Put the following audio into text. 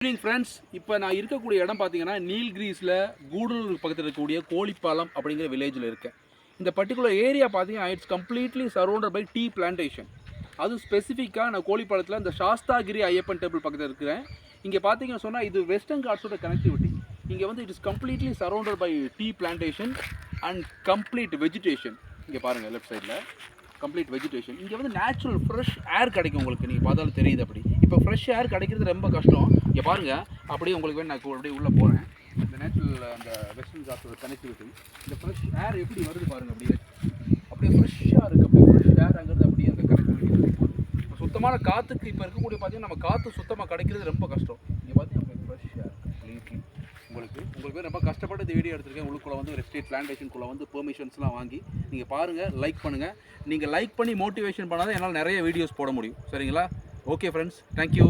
Evening friends, இப்போ நான் இருக்கக்கூடிய இடம் பார்த்தீங்கன்னா நீல்கிரிஸில் கூடலூர் பக்கத்தில் இருக்கக்கூடிய கோழிப்பாலம் அப்படிங்கிற வில்லேஜில் இருக்கேன். இந்த பர்டிகுலர் ஏரியா பார்த்தீங்கன்னா it's completely surrounded by tea plantation. அதுவும் ஸ்பெசிஃபிக்காக நான் கோழிப்பாலத்தில் இந்த சாஸ்தாகிரி ஐயப்பன் டெம்பிள் பக்கத்தில் இருக்கிறேன். இங்கே பார்த்தீங்கன்னு சொன்னால் இது வெஸ்டர்ன் காட்ஸோட கனெக்டிவிட்டி. இங்கே வந்து it is completely surrounded by tea plantation and complete vegetation. இங்கே பாருங்கள் லெஃப்ட் சைடில் கம்ப்ளீட் வெஜிடேஷன். இங்கே வந்து நேச்சுரல் ஃப்ரெஷ் ஏர் கிடைக்கும் உங்களுக்கு. நீங்கள் பார்த்தாலும் தெரியுது. அப்படி இப்போ ஃப்ரெஷ் ஏர் கிடைக்கிறது ரொம்ப கஷ்டம். இங்கே பாருங்கள், அப்படியே உங்களுக்கு வேணும் நான் அப்படியே உள்ளே போகிறேன். இந்த நேச்சுரல் அந்த வெஸ்டர்ன் காட்ஸோட கனெக்டிவிட்டி, இந்த ஃப்ரெஷ் ஏர் எப்படி வருது பாருங்கள். அப்படியே ஃப்ரெஷ்ஷாக இருக்குது. அப்படியே ஃப்ரெஷ் ஏர் அங்கிறது அப்படியே அந்த கனெக்டிவிட்டி. இப்போ சுத்தமான காற்றுக்கு இப்போ இருக்கக்கூடிய பார்த்தீங்கன்னா நம்ம காற்று சுத்தமாக கிடைக்கிறது ரொம்ப கஷ்டம். இங்கே பார்த்தீங்கன்னா ஃப்ரெஷ் ஏர் கம்ப்ளீட்லி உங்களுக்கு ரொம்ப கஷ்டப்பட்டு இந்த வீடியோ எடுத்துருக்கேன். உங்களுக்குள்ள வந்து ஒரு எஸ்டேட் பிளான்டேஷனுக்குள்ளே வந்து பெர்மிஷன்ஸ்லாம் வாங்கி நீங்கள் பாருங்கள், லைக் பண்ணுங்கள். நீங்கள் லைக் பண்ணி மோட்டிவேஷன் பண்ணால் தான் என்னால் நிறைய வீடியோஸ் போட முடியும். சரிங்களா? Okay friends, thank you.